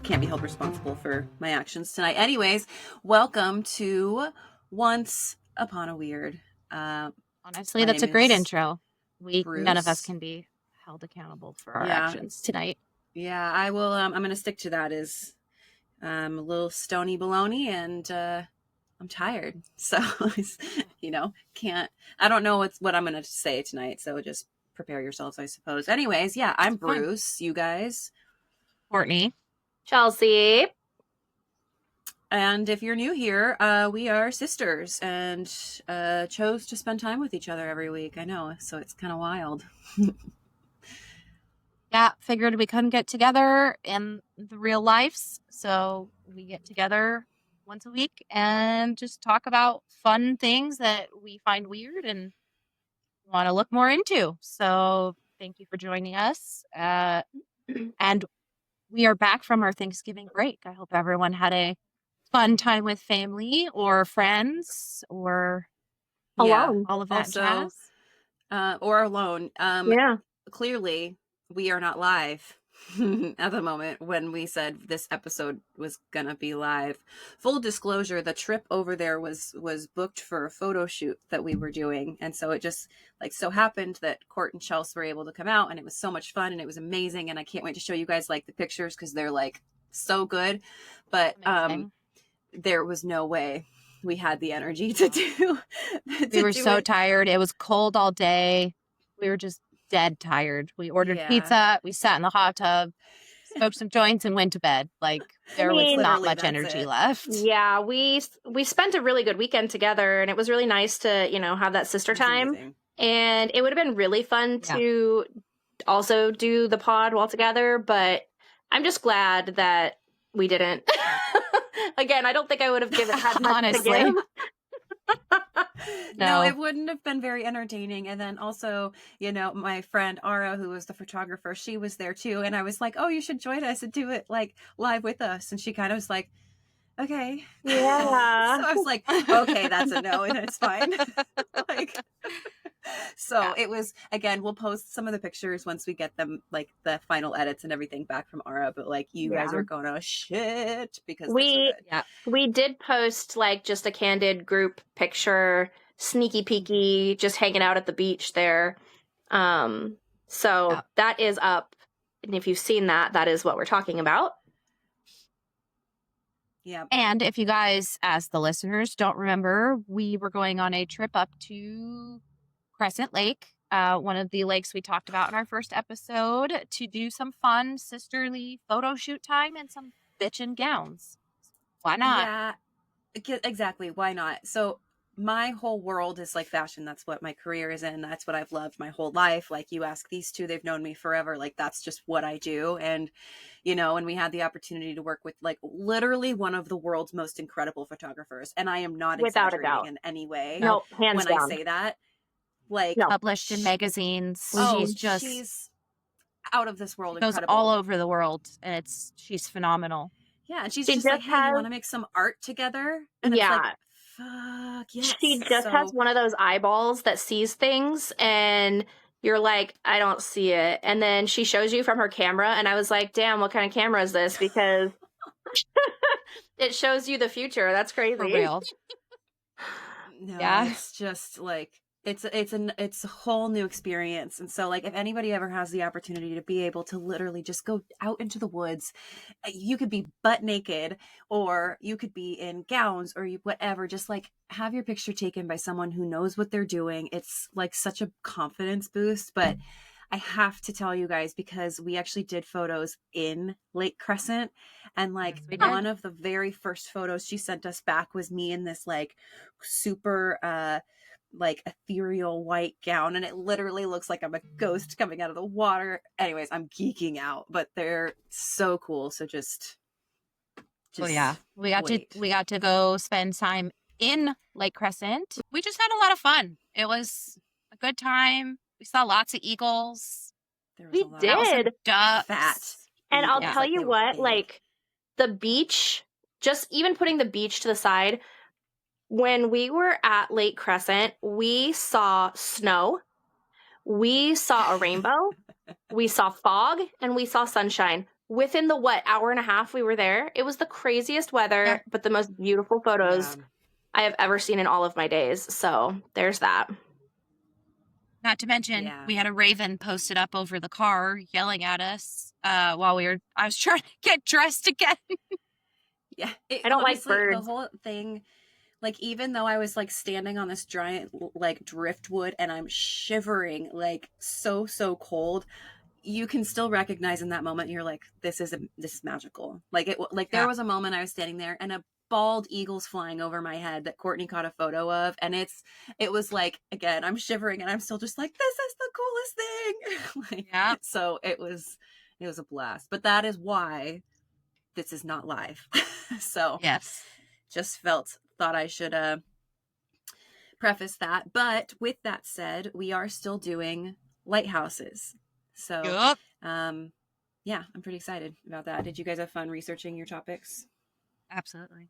can't be held responsible for my actions tonight. Anyways, welcome to Once Upon a Weird. Honestly, that's a great intro. None of us Bruce. can be held accountable for our Yeah. actions tonight. Yeah, I will. I'm going to stick to that. Is a little stony baloney, and I'm tired. So, can't. I don't know what I'm going to say tonight. So just prepare yourselves, I suppose. Anyways, yeah, I'm Bruce. You guys. Courtney. Chelsea. And if you're new here, we are sisters and chose to spend time with each other every week. I know, so it's kind of wild. Yeah, figured we couldn't get together in the real lives, so we get together once a week and just talk about fun things that we find weird and want to look more into. So thank you for joining us. And we are back from our Thanksgiving break. I hope everyone had a fun time with family or friends or Alone. all of that Also, jazz. Or alone. Yeah. Clearly, we are not live at the moment when we said this episode was gonna be live. Full disclosure, the trip over there was booked for a photo shoot that we were doing, and so it just so happened that Court and Chelsea were able to come out, and it was so much fun and it was amazing, and I can't wait to show you guys the pictures because they're so good. But there was no way we had the energy to do. We were so tired. It was cold all day. We were just dead tired. We ordered pizza. We sat in the hot tub, smoked some joints, and went to bed. There was not much energy left. Yeah, we spent a really good weekend together, and it was really nice to have that sister time. Amazing. And it would have been really fun to also do the pod while together. But I'm just glad that we didn't. Again, I don't think I would have given had much honestly. To give. No, it wouldn't have been very entertaining. And then also, my friend Ara, who was the photographer, she was there too. And I was like, oh, you should join us and do it live with us. And she kind of was like, okay. Yeah. So I was like, okay, that's a no, and it's fine. It was, again, we'll post some of the pictures once we get them, the final edits and everything back from Ara, but you guys are going to shit because we did post just a candid group picture, sneaky peeky, just hanging out at the beach there. That is up. And if you've seen that is what we're talking about. Yeah. And if you guys, as the listeners, don't remember, we were going on a trip up to Crescent Lake, one of the lakes we talked about in our first episode, to do some fun sisterly photo shoot time and some bitchin' gowns. Why not? Yeah, exactly. Why not? So my whole world is fashion. That's what my career is in. That's what I've loved my whole life. You ask these two, they've known me forever. That's just what I do. And, and we had the opportunity to work with literally one of the world's most incredible photographers. And I am not without exaggerating a doubt in any way. No, hands when down. I say that. Published in magazines. She's out of this world. Goes incredible. all over the world, and she's phenomenal. Yeah, and she's just hey, you want to make some art together? And it's fuck yes. She just has one of those eyeballs that sees things, and you're like, I don't see it. And then she shows you from her camera, and I was like, damn, what kind of camera is this? Because it shows you the future. That's crazy. For real. No, it's just it's a whole new experience. And so if anybody ever has the opportunity to be able to literally just go out into the woods, you could be butt naked or you could be in gowns or whatever, just have your picture taken by someone who knows what they're doing. It's such a confidence boost. But I have to tell you guys, because we actually did photos in Lake Crescent, and one of the very first photos she sent us back was me in this super ethereal white gown, and it literally looks like I'm a ghost coming out of the water. Anyways, I'm geeking out, but they're so cool. So just we got to go spend time in Lake Crescent. We just had a lot of fun. It was a good time. We saw lots of eagles. We did. Fat. And I'll tell you what, the beach, just even putting the beach to the side, when we were at Lake Crescent, we saw snow, we saw a rainbow, we saw fog, and we saw sunshine. within the hour and a half we were there, it was the craziest Yeah. weather, but the most beautiful Yeah. photos I have ever seen in all of my days. So there's that. Not to mention, Yeah. we had a raven posted up over the car yelling at us while I was trying to get dressed again. Yeah. I don't like Honestly, the birds. whole thing, like, even though I was like standing on this giant like driftwood and I'm shivering, like so cold, you can still recognize in that moment, you're like, this is magical. Like there Yeah. was a moment I was standing there and a bald eagle's flying over my head that Courtney caught a photo of, and it was like, again, I'm shivering and I'm still just like, this is the coolest thing. Like, Yeah. so it was a blast. But that is why this is not live. So Yes. just thought I should preface that. But with that said, we are still doing lighthouses. So Yup. yeah, I'm pretty excited about that. Did you guys have fun researching your topics? Absolutely.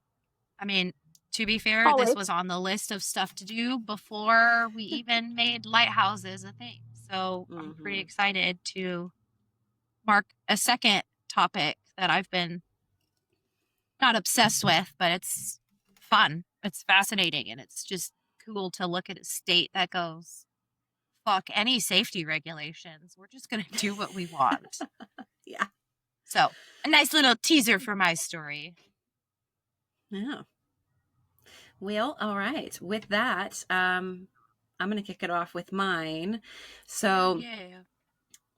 I mean, to be fair, this Always. was on the list of stuff to do before we even made lighthouses a thing. So I'm pretty excited to mark a second topic that I've been not obsessed with, but it's fun. It's fascinating. And it's just cool to look at a state that goes, fuck any safety regulations. We're just going to do what we want. Yeah. So a nice little teaser for my story. Yeah. Well, all right. With that, I'm going to kick it off with mine. So Yeah.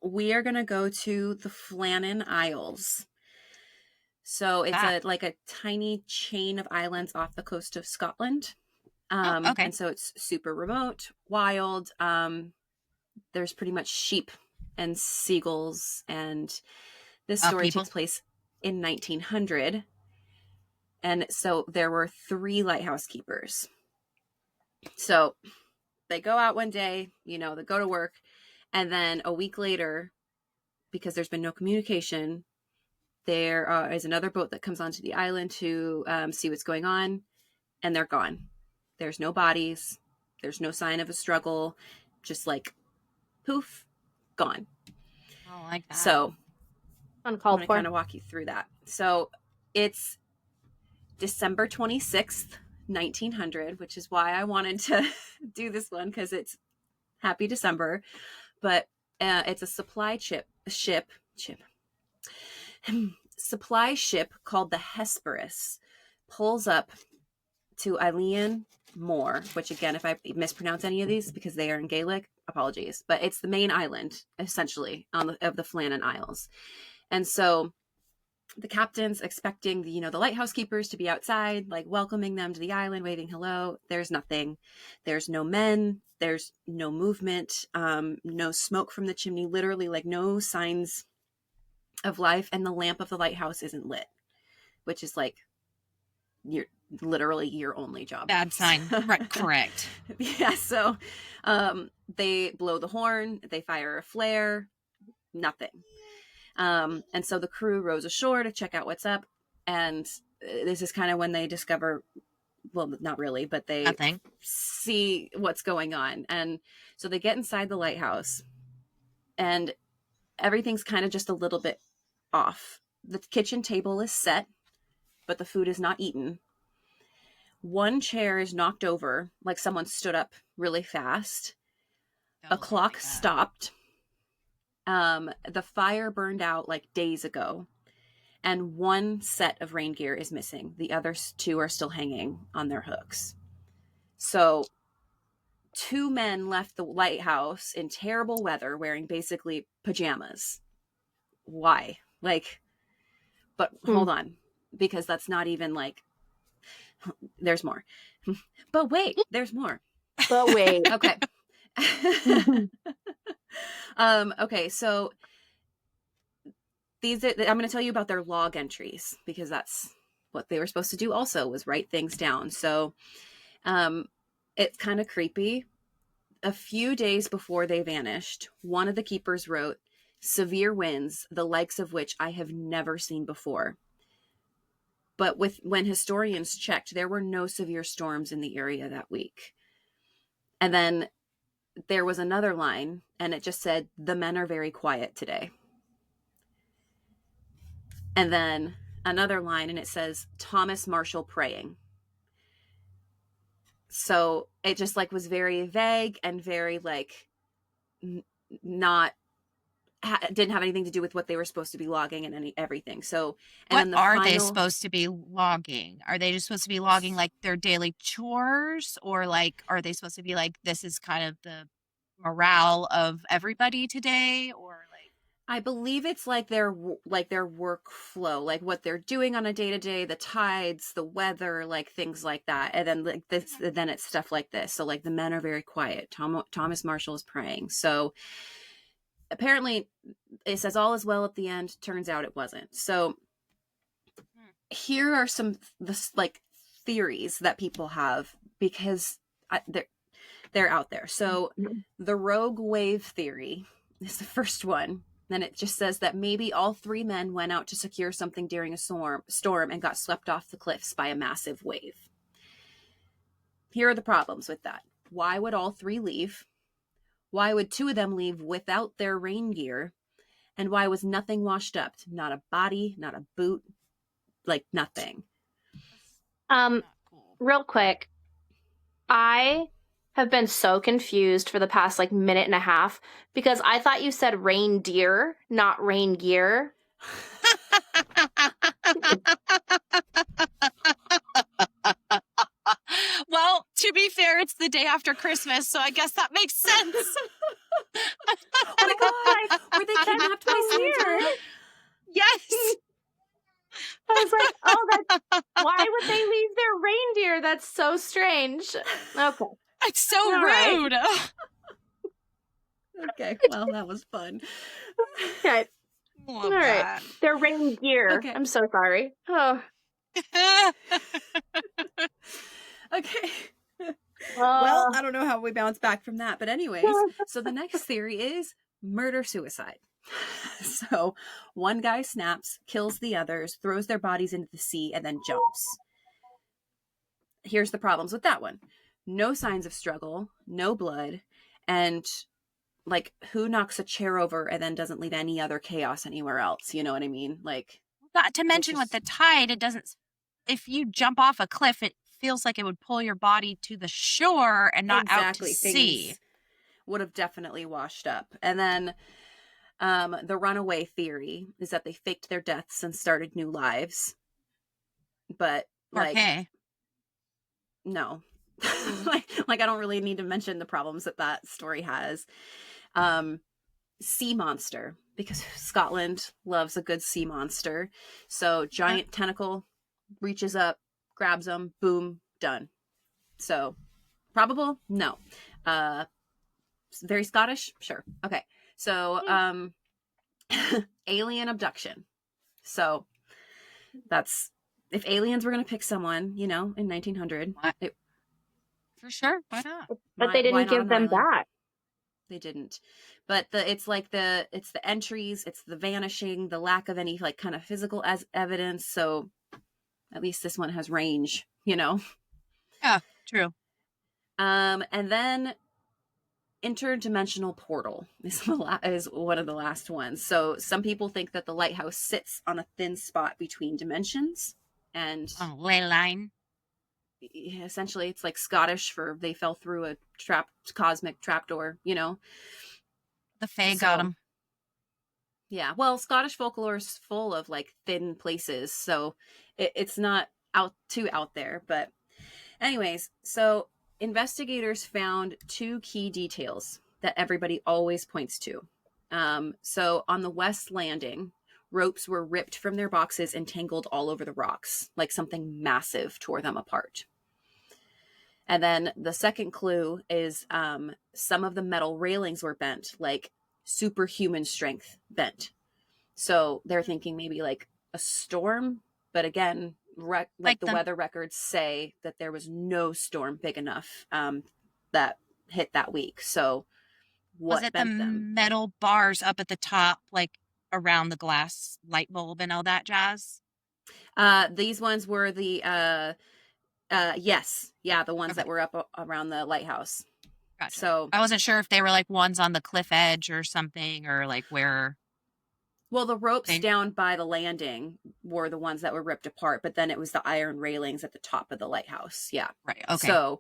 we are going to go to the Flannan Isles. So it's like a tiny chain of islands off the coast of Scotland. Okay. And so it's super remote, wild. There's pretty much sheep and seagulls, and this story People. takes place in 1900. And so there were 3 lighthouse keepers. So they go out one day, they go to work, and then a week later, because there's been no communication, there is another boat that comes onto the island to see what's going on, and they're gone. There's no bodies. There's no sign of a struggle. Just like, poof, gone. I don't like that. So I'm Uncalled going to for. kind of walk you through that. So it's December 26th, 1900, which is why I wanted to do this one, because it's Happy December. But it's a supply supply ship called the Hesperus pulls up to Eilean Moor, which, again, if I mispronounce any of these because they are in Gaelic, apologies, but it's the main island essentially of the Flannan Isles. And so the captain's expecting the lighthouse keepers to be outside, like welcoming them to the island, waving hello. There's nothing. There's no men. There's no movement. No smoke from the chimney. Literally, like, no signs of life. And the lamp of the lighthouse isn't lit, which is like literally your only job. Bad sign. Right, correct. Yeah. So they blow the horn. They fire a flare. Nothing. And so the crew rows ashore to check out what's up. And this is kind of when they discover, well, not really, but they see what's going on. And so they get inside the lighthouse, and everything's kind of just a little bit off. The kitchen table is set, but the food is not eaten. One chair is knocked over, like someone stood up really fast. A clock stopped. The fire burned out like days ago, and one set of rain gear is missing. The other 2 are still hanging on their hooks. So 2 men left the lighthouse in terrible weather wearing basically pajamas. Why? Like, but hold on, because that's not even like, there's more. But wait, there's more. But wait. Okay. Okay, so I'm going to tell you about their log entries, because that's what they were supposed to do also, was write things down. So it's kind of creepy. A few days before they vanished, one of the keepers wrote, "Severe winds, the likes of which I have never seen before." But when historians checked, there were no severe storms in the area that week. And then there was another line, and it just said, "The men are very quiet today." And then another line, and it says Thomas Marshall praying. So it just like was very vague and very like not didn't have anything to do with what they were supposed to be logging and everything. So, and What then the are they final, supposed to be logging? Are they just supposed to be logging like their daily chores, or like are they supposed to be like this is kind of the morale of everybody today, or like I believe it's like their workflow, like what they're doing on a day to day, the tides, the weather, like things like that. And then like this, then it's stuff like this. So like the men are very quiet. Thomas Marshall is praying. So apparently it says all is well at the end. Turns out it wasn't. So here are some like theories that people have because they're out there. So the rogue wave theory is the first one. Then it just says that maybe all three men went out to secure something during a storm and got swept off the cliffs by a massive wave. Here are the problems with that. Why would all three leave? Why would two of them leave without their rain gear? And why was nothing washed up? Not a body, not a boot, like nothing. Real quick, I have been so confused for the past like minute and a half because I thought you said reindeer, not rain gear. Well, to be fair, it's the day after Christmas, so I guess that makes sense. Oh my god! Were they kidnapped by Santa? Yes. I was like, oh, why would they leave their reindeer? That's so strange. Okay. It's so All rude. right. Okay, well, that was fun. Okay. Love All right. that. They're reindeer. Okay. I'm so sorry. Oh. Okay. Well, I don't know how we bounce back from that, but anyways, so the next theory is murder-suicide. So one guy snaps, kills the others, throws their bodies into the sea, and then jumps. Here's the problems with that one. No signs of struggle, no blood, and like who knocks a chair over and then doesn't leave any other chaos anywhere else? You know what I mean? Like, not to mention with the tide, it doesn't, if you jump off a cliff, it feels like it would pull your body to the shore and not out to sea. Things would have definitely washed up. And then the runaway theory is that they faked their deaths and started new lives. But like, okay. No. like I don't really need to mention the problems that story has. Sea monster, because Scotland loves a good sea monster. So giant tentacle reaches up, grabs them, boom, done. So probable? No. Very Scottish? Sure. Okay. So alien abduction. So that's, if aliens were going to pick someone, you know, in 1900, for sure, why not? But they didn't give them back. They didn't. But it's the entries, it's the vanishing, the lack of any like kind of physical evidence. So at least this one has range, you know. Yeah, true. And then interdimensional portal is one of the last ones. So some people think that the lighthouse sits on a thin spot between dimensions, and ley line. Essentially, it's like Scottish for they fell through a cosmic trapdoor, you know. The Fae got them. Yeah, well, Scottish folklore is full of like thin places, so it's not too out there. But anyways, so investigators found two key details that everybody always points to. So on the west landing, ropes were ripped from their boxes and tangled all over the rocks, like something massive tore them apart. And then the second clue is some of the metal railings were bent, like superhuman strength bent. So they're thinking maybe like a storm, but again, like the weather records say that there was no storm big enough that hit that week. So what was it bent the them? metal bars up at the top, like around the glass light bulb and all that jazz? These ones were the yes, yeah, the ones that were up around the lighthouse. Gotcha. So I wasn't sure if they were like ones on the cliff edge or something, or like where. Well, the ropes down by the landing were the ones that were ripped apart, but then it was the iron railings at the top of the lighthouse. Yeah. Right. Okay. So,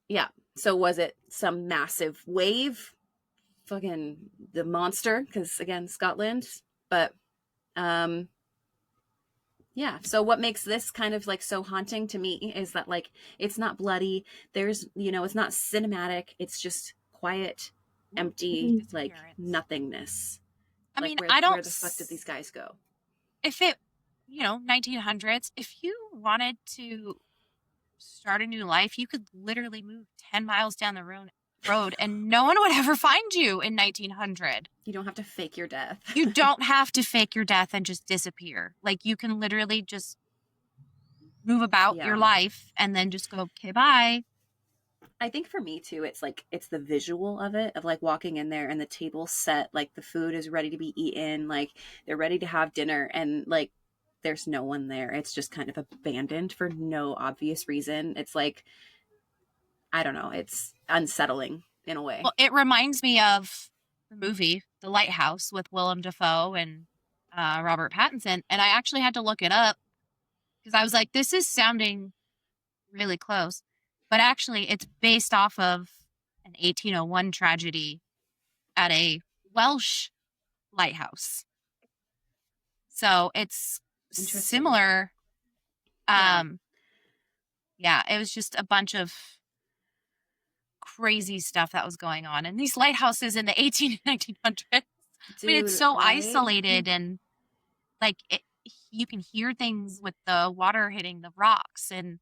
yeah. So was it some massive wave? Fucking the monster, because again, Scotland. But, yeah. So what makes this kind of like so haunting to me is that like it's not bloody. There's, it's not cinematic. It's just quiet, empty, like nothingness. I Like mean, where the fuck did these guys go? If it, 1900s, if you wanted to start a new life, you could literally move 10 miles down the road and no one would ever find you in 1900. You don't have to fake your death. You don't have to fake your death and just disappear. Like, you can literally just move about your life and then just go, okay, bye. I think for me too, it's like, it's the visual of it, of like walking in there and the table's set, like the food is ready to be eaten, like they're ready to have dinner, and like there's no one there. It's just kind of abandoned for no obvious reason. It's like, I don't know, it's unsettling in a way. Well, it reminds me of the movie The Lighthouse with Willem Dafoe and Robert Pattinson, and I actually had to look it up because I was like, this is sounding really close. But actually, it's based off of an 1801 tragedy at a Welsh lighthouse. So it's similar. Yeah, it was just a bunch of crazy stuff that was going on. And these lighthouses in the 1900s, I mean, it's so isolated, and like you can hear things with the water hitting the rocks, and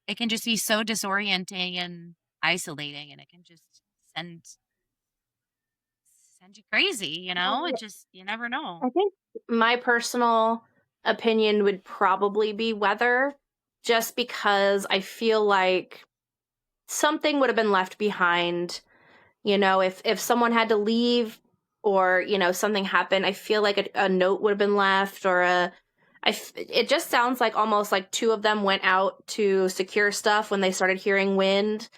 it can just be so disorienting and isolating, and it can just send you crazy, It just, you never know. I think my personal opinion would probably be weather, just because I feel like something would have been left behind. If someone had to leave or, something happened, I feel like a note would have been left, or it just sounds like almost like two of them went out to secure stuff when they started hearing wind,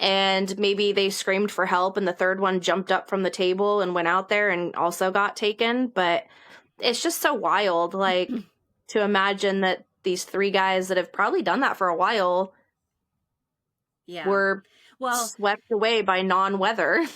and maybe they screamed for help and the third one jumped up from the table and went out there and also got taken. But it's just so wild, like, to imagine that these three guys that have probably done that for a while were swept away by non-weather.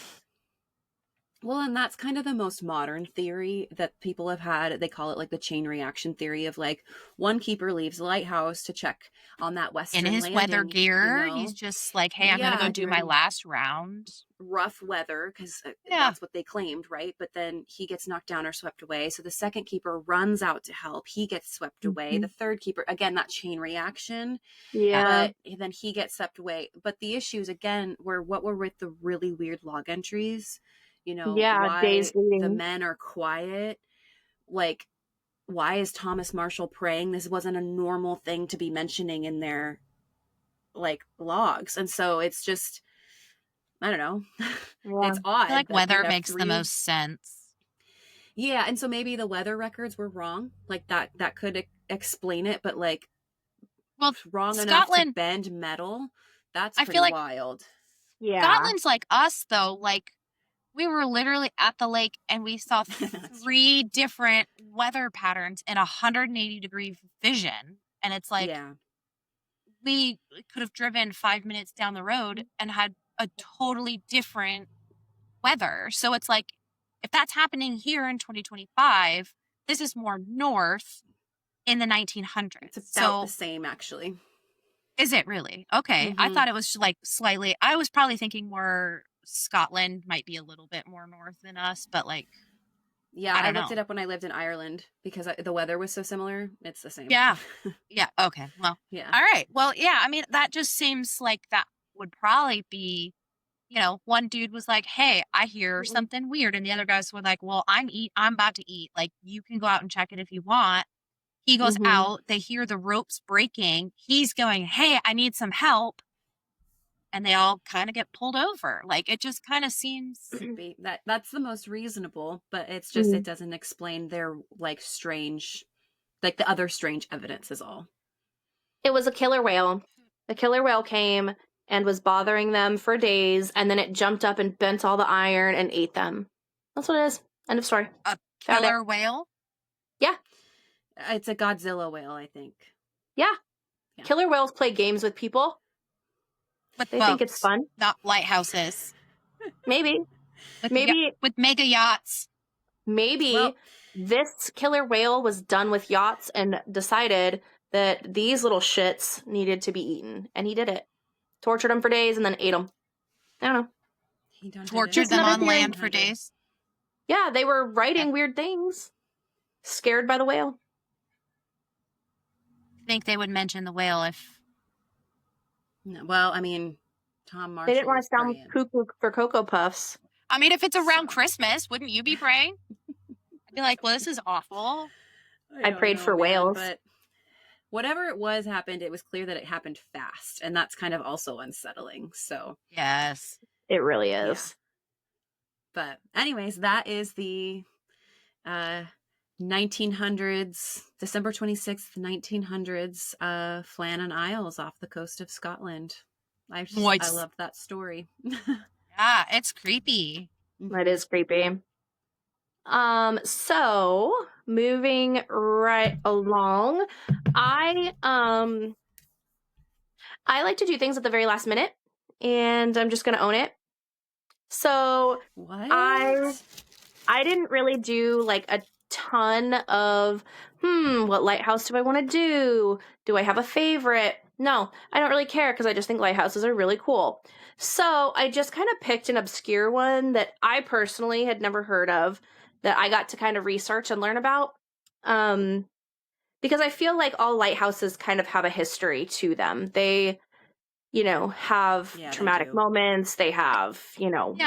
Well, and that's kind of the most modern theory that people have had. They call it like the chain reaction theory of like one keeper leaves the lighthouse to check on that western in his landing, weather gear. He's just like, hey, I'm going to go do my last round. Rough weather, because that's what they claimed, right? But then he gets knocked down or swept away. So the second keeper runs out to help. He gets swept away. The third keeper, again, that chain reaction. Yeah. But then he gets swept away. But the issues, again, were with the really weird log entries. Why days leading. the men are quiet. Like, why is Thomas Marshall praying? This wasn't a normal thing to be mentioning in their like logs. And so it's just, I don't know. Yeah. It's odd. I feel like weather makes the most sense. Yeah. And so maybe the weather records were wrong. Like that could explain it, but like, wrong enough to bend metal. That's pretty wild. Yeah. Scotland's like us though. Like, we were literally at the lake and we saw 3 different weather patterns in 180-degree vision. And it's like, we could have driven 5 minutes down the road and had a totally different weather. So it's like, if that's happening here in 2025, this is more north in the 1900s. It's about the same, actually. Is it really? Okay. I thought it was like slightly, I was probably thinking more Scotland might be a little bit more north than us, but like, I looked it up when I lived in Ireland because the weather was so similar. It's the same. Yeah. Yeah. Okay. Well, yeah. All right. Well, yeah. I mean, that just seems like that would probably be, one dude was like, hey, I hear something weird. And the other guys were like, well, I'm about to eat. Like, you can go out and check it if you want. He goes out. They hear the ropes breaking. He's going, hey, I need some help. And they all kind of get pulled over. Like, it just kind of seems that's the most reasonable, but it's just it doesn't explain their like strange, like the other strange evidence is all. It was a killer whale. The killer whale came and was bothering them for days, and then it jumped up and bent all the iron and ate them. That's what it is. End of story. Found it. Killer whale? Yeah. It's a Godzilla whale, I think. Yeah. Yeah. Killer whales play games with people. With They boats, think it's fun. not lighthouses. Maybe. With Maybe with mega yachts. Maybe this killer whale was done with yachts and decided that these little shits needed to be eaten. And he did it. Tortured them for days and then ate them. I don't know. He done did it. Tortured them another on theory. land for days. Yeah, they were writing weird things. Scared by the whale. I think they would mention the whale if... No, well, I mean, Tom Marshall They didn't want was to sound praying. cuckoo for Cocoa Puffs. I mean, if it's around Christmas, wouldn't you be praying? I'd be like, well, this is awful. I prayed for whales. But whatever it was happened, it was clear that it happened fast. And that's kind of also unsettling. So, yes. It really is. But anyways, that is the 1900s, December 26th, 1900s, Flannan Isles off the coast of Scotland. I love that story. Yeah, it's creepy. That is creepy. So moving right along, I like to do things at the very last minute, and I'm just gonna own it. So what? I didn't really do like a ton of what lighthouse do I want to do? Do I have a favorite? No, I don't really care because I just think lighthouses are really cool. So I just kind of picked an obscure one that I personally had never heard of that I got to kind of research and learn about. Because I feel like all lighthouses kind of have a history to them. They, have traumatic moments. They have,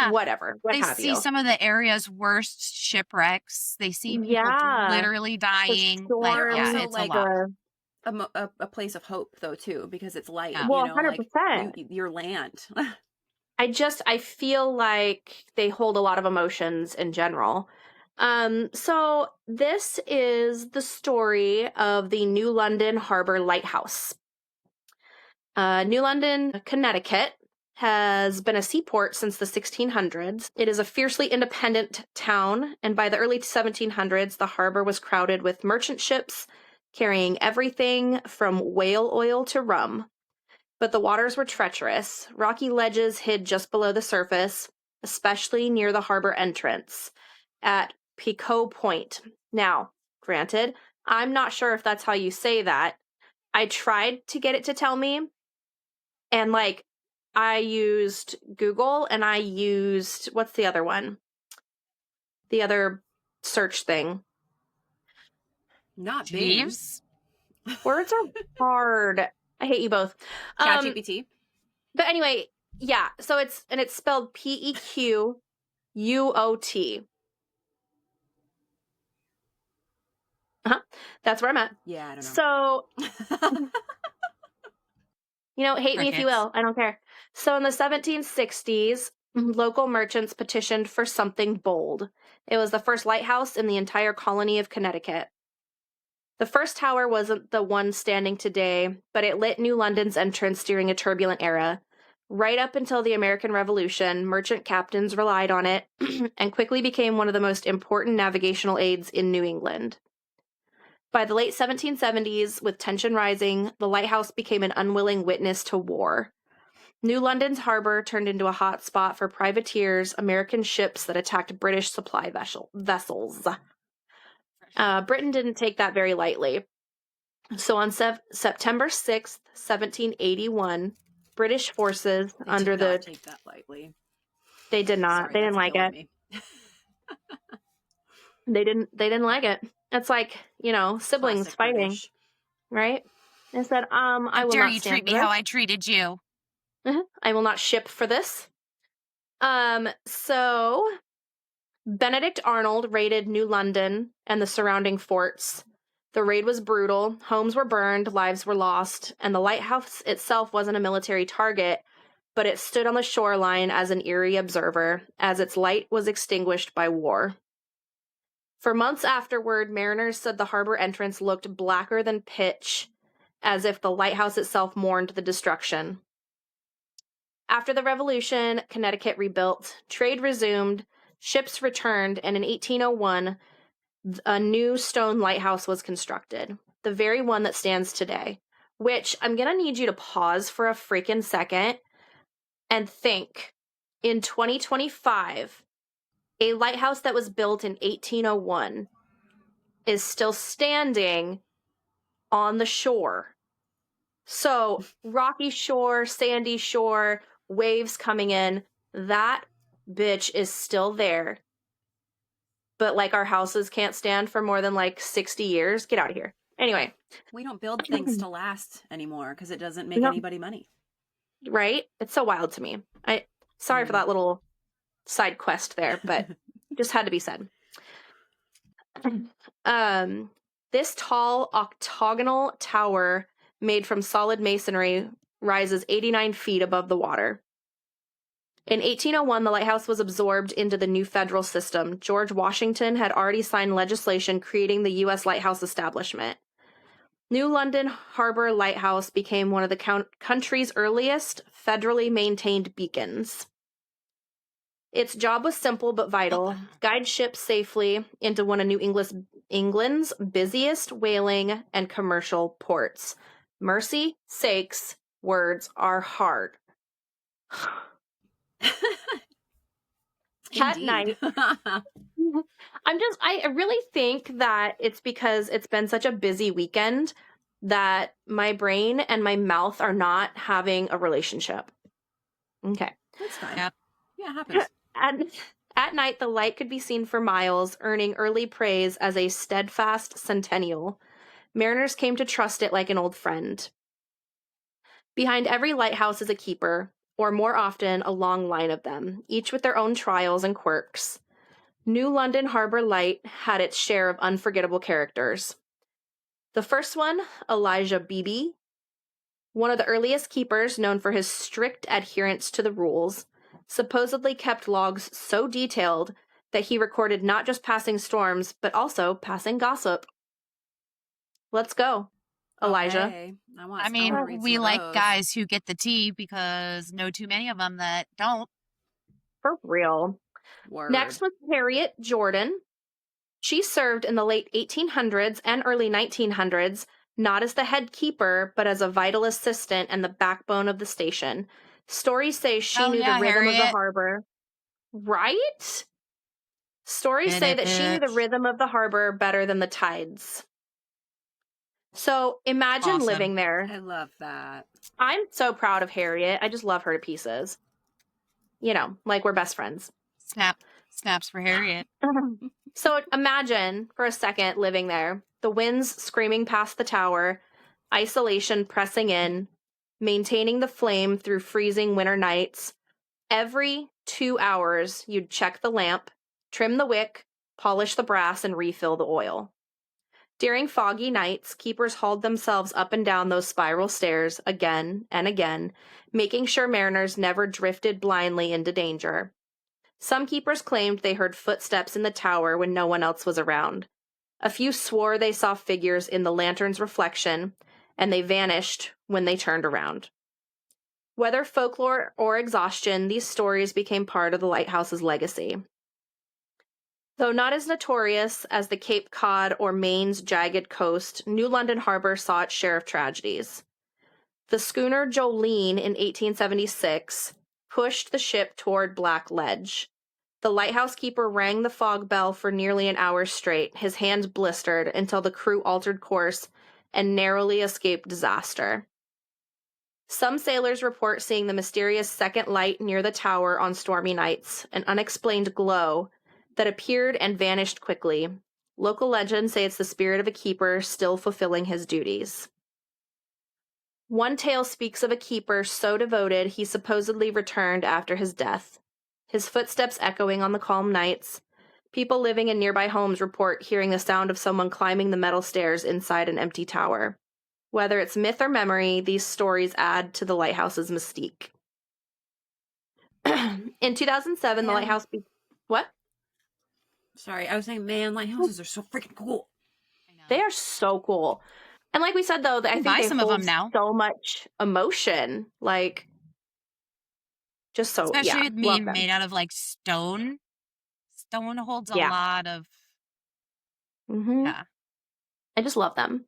whatever. What they have see you. some of the area's worst shipwrecks. They see people literally dying. It's like a place of hope, though, too, because it's light. Well, 100%. Like your land. I feel like they hold a lot of emotions in general. So this is the story of the New London Harbor Lighthouse. New London, Connecticut, has been a seaport since the 1600s. It is a fiercely independent town, and by the early 1700s, the harbor was crowded with merchant ships carrying everything from whale oil to rum. But the waters were treacherous. Rocky ledges hid just below the surface, especially near the harbor entrance at Picot Point. Now, granted, I'm not sure if that's how you say that. I tried to get it to tell me, and I used Google and I used, what's the other one? The other search thing. Not Jeeves? Words are hard. I hate you both. ChatGPT. But anyway, yeah. So it's spelled Pequuot. That's where I'm at. Yeah, I don't know. So, hate me if you will. I don't care. So in the 1760s, local merchants petitioned for something bold. It was the first lighthouse in the entire colony of Connecticut. The first tower wasn't the one standing today, but it lit New London's entrance during a turbulent era. Right up until the American Revolution, merchant captains relied on it and quickly became one of the most important navigational aids in New England. By the late 1770s, with tension rising, the lighthouse became an unwilling witness to war. New London's harbor turned into a hot spot for privateers, American ships that attacked British supply vessels. Britain didn't take that very lightly. So on September 6th, 1781, British forces They did not take that lightly. They did not. Sorry, they didn't like it. Me. They didn't like it. It's like, siblings Classic fighting, British. right? They said, I will dare not you stand treat me for how this. I treated you. I will not ship for this. So Benedict Arnold raided New London and the surrounding forts. The raid was brutal. Homes were burned, lives were lost, and the lighthouse itself wasn't a military target, but it stood on the shoreline as an eerie observer, as its light was extinguished by war. For months afterward, mariners said the harbor entrance looked blacker than pitch, as if the lighthouse itself mourned the destruction. After the Revolution, Connecticut rebuilt, trade resumed, ships returned, and in 1801, a new stone lighthouse was constructed, the very one that stands today, which I'm going to need you to pause for a freaking second and think. In 2025, a lighthouse that was built in 1801 is still standing on the shore. So, rocky shore, sandy shore, waves coming in, that bitch is still there. But like our houses can't stand for more than like 60 years. Get out of here. Anyway. We don't build things to last anymore because it doesn't make No. anybody money. Right? It's so wild to me. Sorry for that little side quest there, but just had to be said. This tall octagonal tower made from solid masonry rises 89 feet above the water. In 1801, the lighthouse was absorbed into the new federal system. George Washington had already signed legislation creating the U.S. lighthouse establishment. New London Harbor Lighthouse became one of the country's earliest federally maintained beacons. Its job was simple but vital: guide ships safely into one of New England's busiest whaling and commercial ports. Mercy sakes, words are hard. At night, I really think that it's because it's been such a busy weekend that my brain and my mouth are not having a relationship. Okay. That's fine. Yep. Yeah, it happens. At night, the light could be seen for miles, earning early praise as a steadfast centennial. Mariners came to trust it like an old friend. Behind every lighthouse is a keeper, or more often, a long line of them, each with their own trials and quirks. New London Harbor Light had its share of unforgettable characters. The first one, Elijah Beebe, one of the earliest keepers known for his strict adherence to the rules, supposedly kept logs so detailed that he recorded not just passing storms, but also passing gossip. Let's go, Elijah. Okay. I I mean, we like guys who get the tea because no too many of them that don't. For real. Word. Next was Harriet Jordan. She served in the late 1800s and early 1900s, not as the head keeper, but as a vital assistant and the backbone of the station. Stories say she knew the rhythm of the harbor. Right? Stories say that she knew the rhythm of the harbor better than the tides. So imagine living there. I love that. I'm so proud of Harriet. I just love her to pieces. You know, like we're best friends. Snaps for Harriet. So imagine for a second living there. The winds screaming past the tower, isolation pressing in, maintaining the flame through freezing winter nights. Every 2 hours, you'd check the lamp, trim the wick, polish the brass, and refill the oil. During foggy nights, keepers hauled themselves up and down those spiral stairs again and again, making sure mariners never drifted blindly into danger. Some keepers claimed they heard footsteps in the tower when no one else was around. A few swore they saw figures in the lantern's reflection, and they vanished when they turned around. Whether folklore or exhaustion, these stories became part of the lighthouse's legacy. Though not as notorious as the Cape Cod or Maine's jagged coast, New London Harbor saw its share of tragedies. The schooner Jolene in 1876 pushed the ship toward Black Ledge. The lighthouse keeper rang the fog bell for nearly an hour straight, his hands blistered until the crew altered course and narrowly escaped disaster. Some sailors report seeing the mysterious second light near the tower on stormy nights, an unexplained glow that appeared and vanished quickly. Local legends say it's the spirit of a keeper still fulfilling his duties. One tale speaks of a keeper so devoted he supposedly returned after his death, his footsteps echoing on the calm nights. People living in nearby homes report hearing the sound of someone climbing the metal stairs inside an empty tower. Whether it's myth or memory, these stories add to the lighthouse's mystique. In 2007, the lighthouse... What? Sorry, I was saying, man, lighthouses are so freaking cool. I know. They are so cool. And like we said, though, I think they some of hold them now. so much emotion. Like, just so, especially yeah, with being made out of like stone. Stone holds a lot of Mm-hmm. Yeah. I just love them.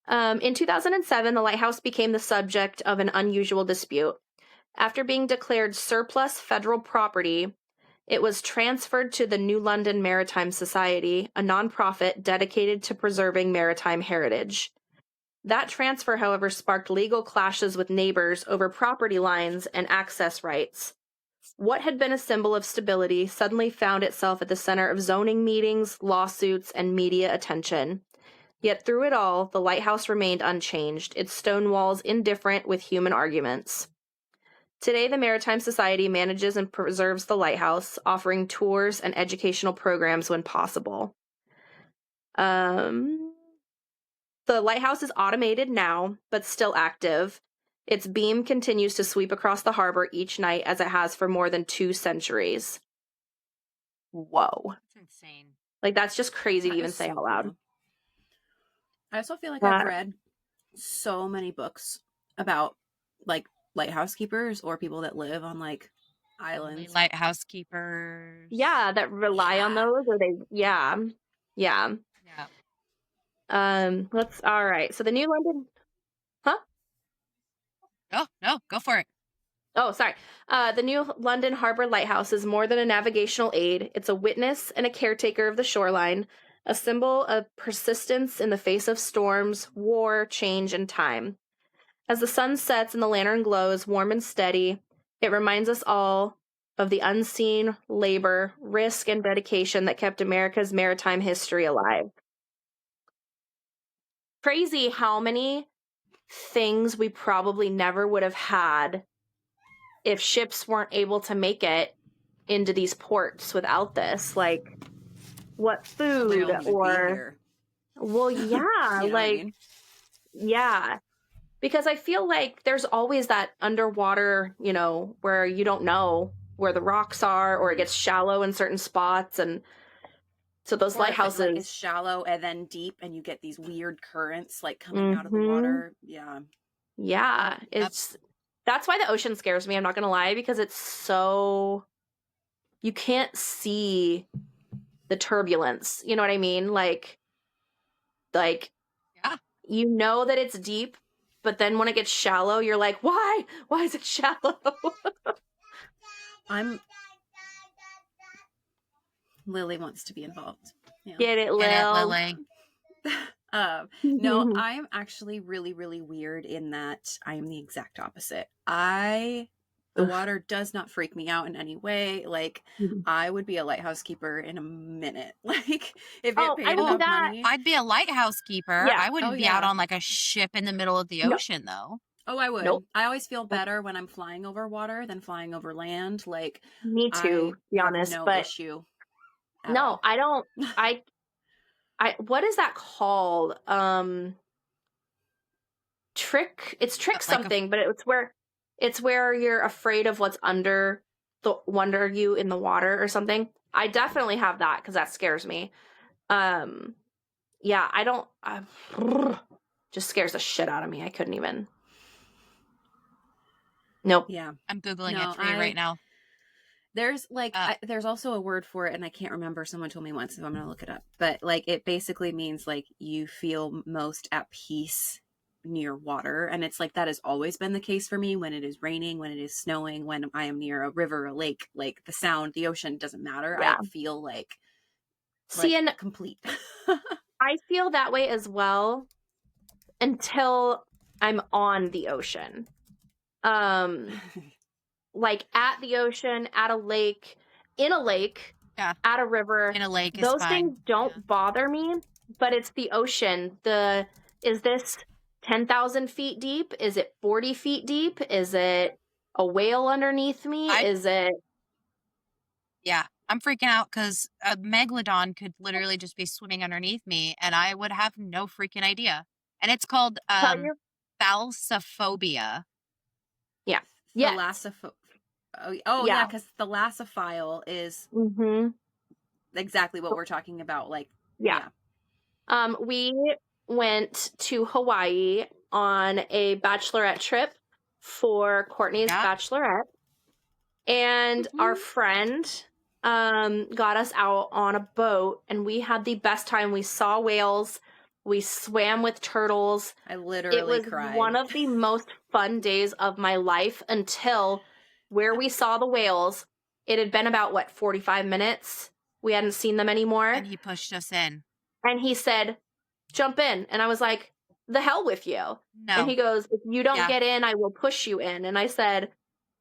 In 2007, the lighthouse became the subject of an unusual dispute. After being declared surplus federal property, it was transferred to the New London Maritime Society, a nonprofit dedicated to preserving maritime heritage. That transfer, however, sparked legal clashes with neighbors over property lines and access rights. What had been a symbol of stability suddenly found itself at the center of zoning meetings, lawsuits, and media attention. Yet through it all, the lighthouse remained unchanged, its stone walls indifferent with human arguments. Today, the Maritime Society manages and preserves the lighthouse, offering tours and educational programs when possible. The lighthouse is automated now, but still active. Its beam continues to sweep across the harbor each night as it has for more than 2 centuries. Whoa. That's insane. Like, that's just crazy That to even is say so out loud. cool. I also feel like Uh, I've read so many books about like lighthouse keepers or people that live on like Lonely islands. lighthouse keepers. Yeah, that rely on those, or they, yeah. Yeah. All right. So the New London, huh? Oh, no, go for it. Oh, sorry. The New London Harbor Lighthouse is more than a navigational aid. It's a witness and a caretaker of the shoreline, a symbol of persistence in the face of storms, war, change, and time. As the sun sets and the lantern glows warm and steady, it reminds us all of the unseen labor, risk, and dedication that kept America's maritime history alive. Crazy how many things we probably never would have had if ships weren't able to make it into these ports without this. Like, what food They don't even be or, here. well, yeah, You know what I like, mean? yeah. Because I feel like there's always that underwater, you know, where you don't know where the rocks are or it gets shallow in certain spots. And so those Or if it, like, lighthouses. is shallow and then deep and you get these weird currents like coming out of the Mhm. water. Yeah. Yeah, that's why the ocean scares me, I'm not gonna lie, because it's so, you can't see the turbulence. You know what I mean? Like Yeah. you know that it's deep, but then when it gets shallow, you're like, why? Why is it shallow? Lily wants to be involved. Yeah. Get it, Lil? Get it, Lily. No, I am actually really, really weird in that I am the exact opposite. The water does not freak me out in any way. Like, I would be a lighthouse keeper in a minute. Like, if it paid enough money. I'd be a lighthouse keeper. Yeah. I wouldn't be out on like a ship in the middle of the ocean, though. Oh, I would. Nope. I always feel better when I'm flying over water than flying over land. Like, me too, to be honest, no but issue. No, I don't. I what is that called? Trick. It's trick something, but it's where you're afraid of what's under you in the water or something. I definitely have that because that scares me. Yeah, I don't. Just scares the shit out of me. I couldn't even. Nope. Yeah, I'm googling it for you right now. There's like there's also a word for it, and I can't remember. Someone told me once, so I'm gonna look it up. But like, it basically means like you feel most at peace near water, and it's like that has always been the case for me. When it is raining, when it is snowing, when I am near a river, a lake, like the sound, the ocean doesn't matter. Yeah. I feel like and complete. I feel that way as well until I'm on the ocean. Like at the ocean, at a lake, in a lake, at a river, in a lake, those things don't bother me, but it's the ocean. Is this 10,000 feet deep? Is it 40 feet deep? Is it a whale underneath me? Is it? Yeah, I'm freaking out because a megalodon could literally just be swimming underneath me and I would have no freaking idea. And it's called thalassophobia. Yeah. Yeah, because thalassophile is exactly what we're talking about. Like, yeah. We went to Hawaii on a bachelorette trip for Courtney's bachelorette, and our friend got us out on a boat, and we had the best time. We saw whales. We swam with turtles. I It literally was one cried. of the most fun days of my life until where we saw the whales. It had been about, 45 minutes? We hadn't seen them anymore. And he pushed us in. And he said, jump in. And I was like, the hell with you. No. And he goes, if you don't get in, I will push you in. And I said,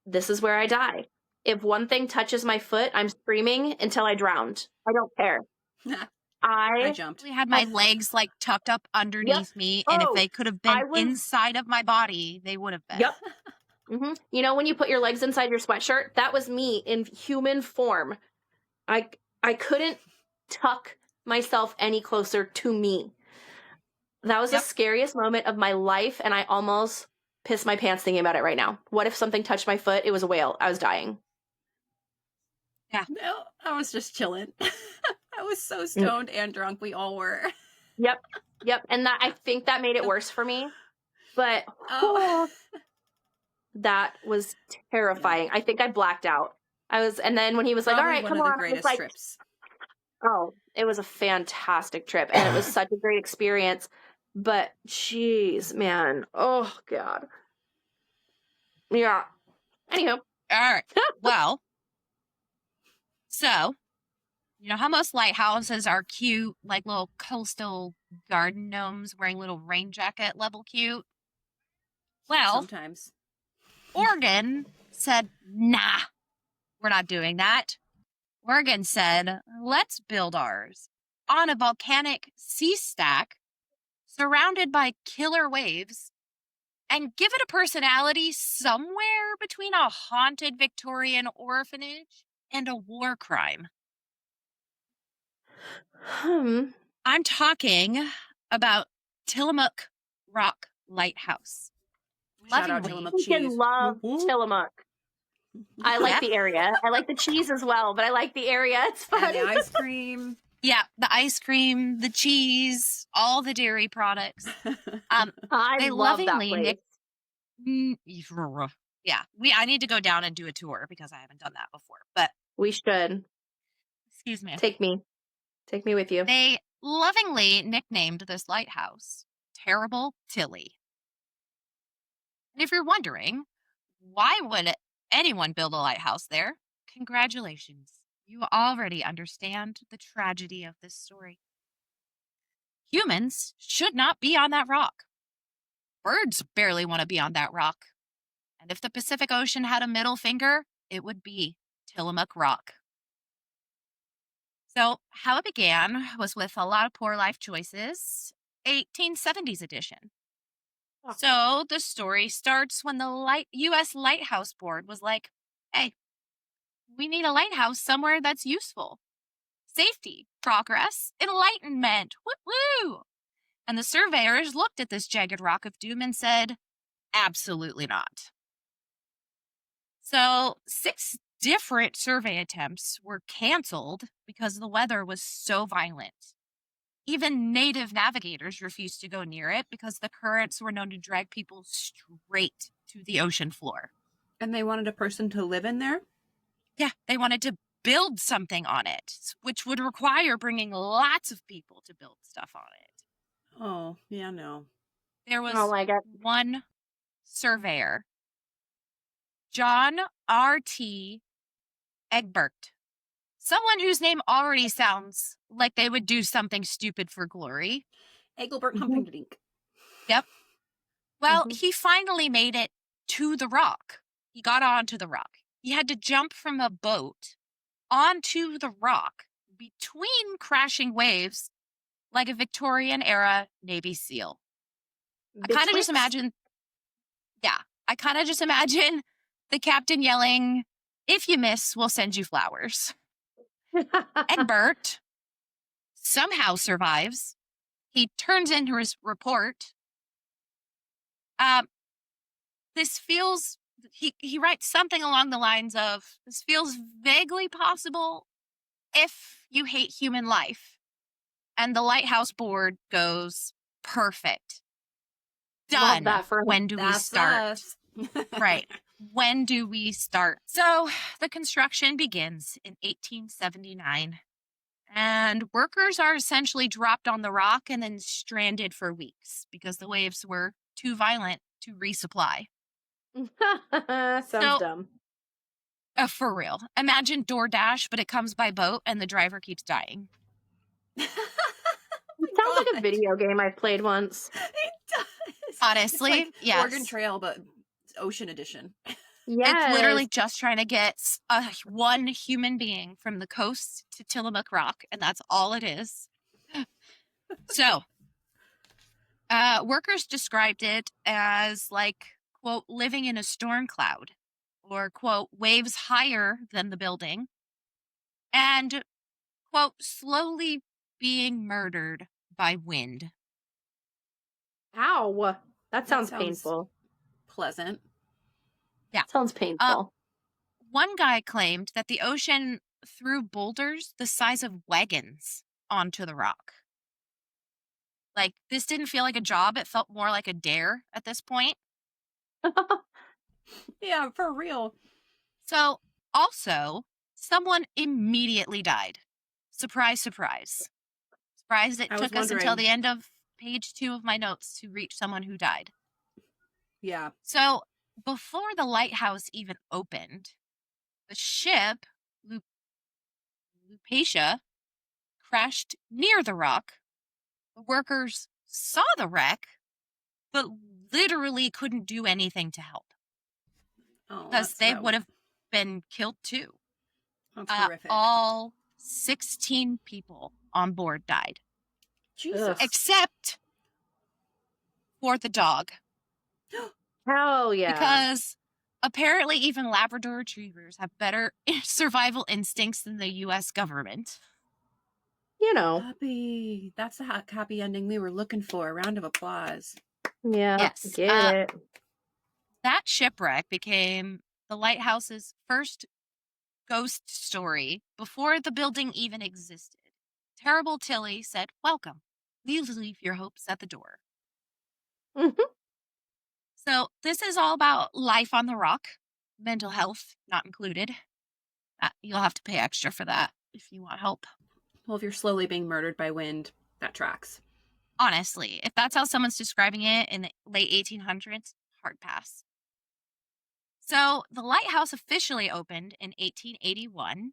this is where I die. If one thing touches my foot, I'm screaming until I drowned. I don't care. I jumped. We had my legs like tucked up underneath me, and if they could have been inside of my body, they would have been. Yep. Mm-hmm. You know when you put your legs inside your sweatshirt? That was me in human form. I couldn't tuck myself any closer to me. That was the scariest moment of my life, and I almost pissed my pants thinking about it right now. What if something touched my foot? It was a whale. I was dying. Yeah. No, I was just chilling. I was so stoned and drunk. We all were. Yep. And that, I think that made it worse for me. But that was terrifying. Yeah. I think I blacked out. And then when he was like, all right, come on. One of the greatest trips. Oh, it was a fantastic trip. And it was such a great experience. But, geez, man. Oh, God. Yeah. Anywho. All right. Well, so, you know how most lighthouses are cute, like little coastal garden gnomes wearing little rain jacket level cute? Well, sometimes. Oregon said, nah, we're not doing that. Oregon said, let's build ours on a volcanic sea stack surrounded by killer waves and give it a personality somewhere between a haunted Victorian orphanage and a war crime. I'm talking about Tillamook Rock Lighthouse. Shout out Tillamook cheese. Love Tillamook. I like the area. I like the cheese as well, but I like the area. It's fun. And the ice cream. Yeah, the ice cream, the cheese, all the dairy products. I love that place. Yeah, I need to go down and do a tour because I haven't done that before. But we should. Excuse me. Take me with you. They lovingly nicknamed this lighthouse Terrible Tilly. And if you're wondering, why would anyone build a lighthouse there? Congratulations. You already understand the tragedy of this story. Humans should not be on that rock. Birds barely want to be on that rock. And if the Pacific Ocean had a middle finger, it would be Tillamook Rock. So how it began was with a lot of poor life choices, 1870s edition. Oh. So the story starts when the U.S. Lighthouse Board was like, hey, we need a lighthouse somewhere that's useful. Safety, progress, enlightenment, woo-woo. And the surveyors looked at this jagged rock of doom and said, absolutely not. So 6 different survey attempts were canceled because the weather was so violent. Even native navigators refused to go near it because the currents were known to drag people straight to the ocean floor. And they wanted a person to live in there? Yeah, they wanted to build something on it, which would require bringing lots of people to build stuff on it. Oh, yeah, no. There was one surveyor, John R.T. Egbert, someone whose name already sounds like they would do something stupid for glory. Engelbert Humperdinck. Yep. Well, he finally made it to the rock. He got onto the rock. He had to jump from a boat onto the rock between crashing waves like a Victorian-era Navy SEAL. I kind of just imagine the captain yelling, if you miss, we'll send you flowers. Egbert somehow survives. He turns in his report. He writes something along the lines of, this feels vaguely possible if you hate human life. And the Lighthouse Board goes, perfect. Done. When do we start? Us. Right. when do we start? So the construction begins in 1879, and workers are essentially dropped on the rock and then stranded for weeks because the waves were too violent to resupply. Sounds So, dumb. for real, imagine DoorDash, but it comes by boat and the driver keeps dying. It sounds like a video game I've played once. It does. Honestly, it's like yes. Oregon Trail, but Ocean Edition. Yes. It's literally just trying to get one human being from the coast to Tillamook Rock, and that's all it is. So, workers described it as like, quote, living in a storm cloud, or, quote, waves higher than the building, and, quote, slowly being murdered by wind. Ow. That sounds sounds painful. Pleasant. Yeah. Sounds painful. One guy claimed that the ocean threw boulders the size of wagons onto the rock. Like, this didn't feel like a job. It felt more like a dare at this point. Yeah, for real. So, also, someone immediately died. Surprise, surprise. Surprised it took us until the end of page 2 of my notes to reach someone who died. Yeah. So, before the lighthouse even opened, the ship, Lupatia, crashed near the rock. The workers saw the wreck, but literally couldn't do anything to help. Because they would have been killed too. That's horrific. All 16 people on board died. Jesus. Except for the dog. Hell yeah. Because apparently even Labrador retrievers have better survival instincts than the U.S. government. You know. Happy. That's the happy ending we were looking for. A round of applause. Yeah. Yes. Get it. That shipwreck became the lighthouse's first ghost story before the building even existed. Terrible Tilly said, "Welcome. Please leave your hopes at the door." Mm-hmm. So this is all about life on the rock, mental health not included. You'll have to pay extra for that if you want help. Well, if you're slowly being murdered by wind, that tracks. Honestly, if that's how someone's describing it in the late 1800s, hard pass. So the lighthouse officially opened in 1881,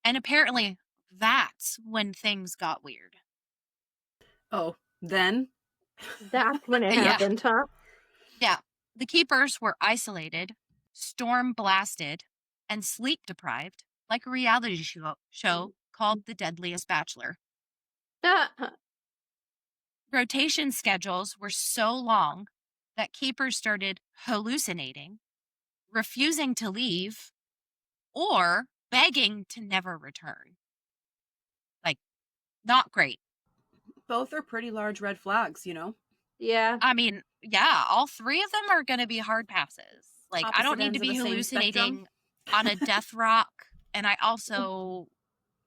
and apparently that's when things got weird. Oh, then? That's when it happened, huh? Yeah. The keepers were isolated, storm blasted, and sleep deprived, like a reality show called The Deadliest Bachelor. Rotation schedules were so long that keepers started hallucinating, refusing to leave, or begging to never return. Like, not great. Both are pretty large red flags, you know? Yeah. I mean, yeah, all three of them are going to be hard passes. Like, I don't need to be hallucinating on a death rock, and I also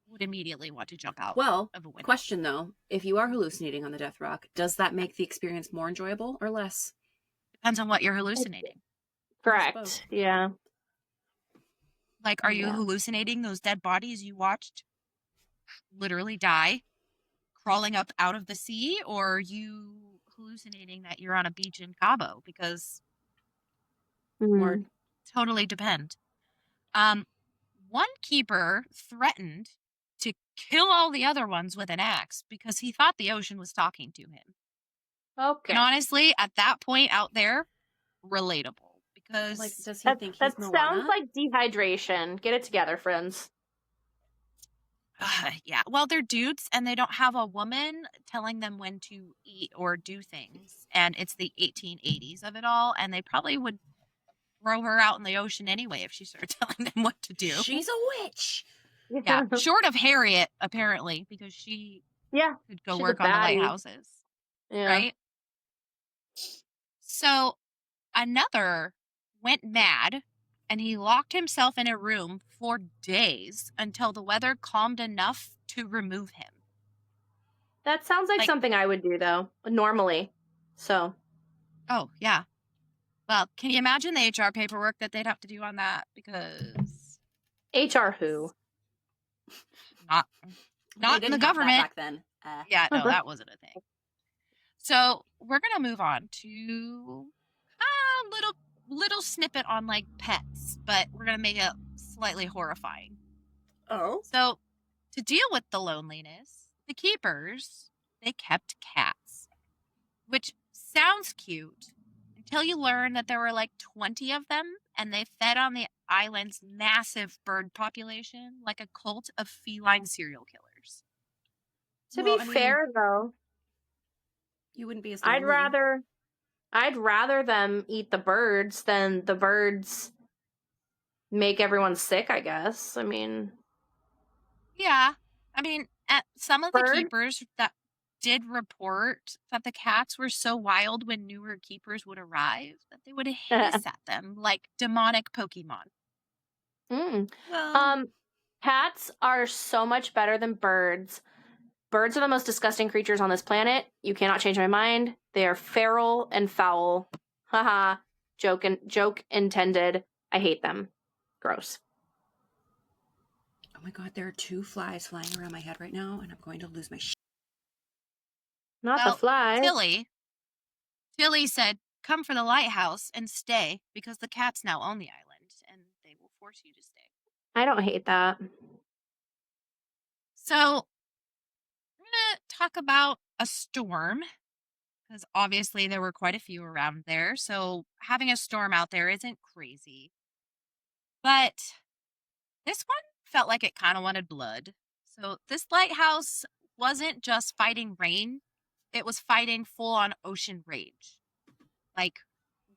would immediately want to jump out of a window. Question though, if you are hallucinating on the death rock, does that make the experience more enjoyable or less? Depends on what you're hallucinating. Correct. Yeah. Like, are you hallucinating those dead bodies you watched literally die, crawling up out of the sea, or are you hallucinating that you're on a beach in Cabo? Because or totally depend. One keeper threatened to kill all the other ones with an axe because he thought the ocean was talking to him. Okay. And honestly, at that point out there, relatable. Because like, does he think he's Moana? Sounds like dehydration. Get it together, friends. Yeah. Well, they're dudes and they don't have a woman telling them when to eat or do things. And it's the 1880s of it all. And they probably would throw her out in the ocean anyway if she started telling them what to do. She's a witch. Yeah. Short of Harriet, apparently, because she could go work on the lighthouses. Yeah. Right? So another went mad and he locked himself in a room for days until the weather calmed enough to remove him. That sounds like something I would do, though, normally. So. Oh, yeah. Well, can you imagine the HR paperwork that they'd have to do on that? Because HR who? not They in the didn't have that government. back then. Yeah, no, that wasn't a thing. So we're gonna move on to a little snippet on like pets, but we're gonna make it slightly horrifying. Oh. So to deal with the loneliness, the keepers, they kept cats, which sounds cute until you learn that there were like 20 of them and they fed on the island's massive bird population like a cult of feline serial killers. To Well, be I mean, fair, though, you wouldn't be as I'd lonely. rather them eat the birds than the birds make everyone sick, I guess. I mean, Yeah. I mean, some of the bird? keepers that did report that the cats were so wild when newer keepers would arrive that they would hiss at them like demonic Pokemon. Well, Cats are so much better than birds. Birds are the most disgusting creatures on this planet. You cannot change my mind. They are feral and foul. Haha. Joke intended. I hate them. Gross. oh my god, there are 2 flies flying around my head right now, and I'm going to lose my shit. Not the Well, flies. Tilly said, "Come for the lighthouse and stay because the cats now own the island and they will force you to stay." I don't hate that. So, we're going to talk about a storm because obviously there were quite a few around there. So, having a storm out there isn't crazy. But this one felt like it kind of wanted blood. So, this lighthouse wasn't just fighting rain, it was fighting full on ocean rage. Like,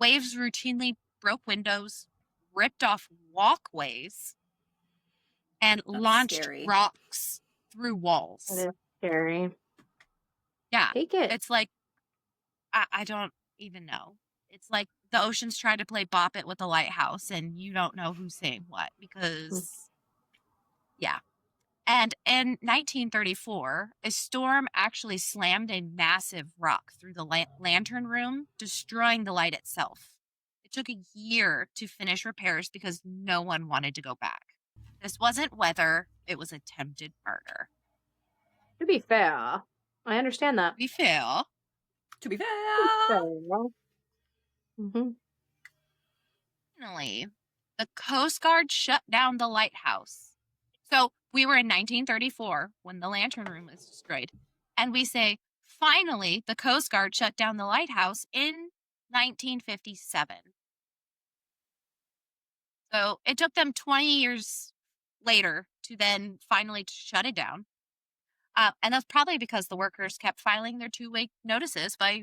waves routinely broke windows, ripped off walkways, and That's launched scary. rocks through It walls. is scary. Yeah. Take it. It's like, I don't even know. It's like the ocean's trying to play Bop It with a lighthouse, and you don't know who's saying what because, yeah. And in 1934, a storm actually slammed a massive rock through the lantern room, destroying the light itself. It took a year to finish repairs because no one wanted to go back. This wasn't weather, it was attempted murder. To be fair, I understand that. To be fair. To be fair. Mm-hmm. Finally, the Coast Guard shut down the lighthouse. So we were in 1934 when the lantern room was destroyed. And we say, finally, the Coast Guard shut down the lighthouse in 1957. So it took them 20 years later to then finally shut it down. And that's probably because the workers kept filing their 2-week notices by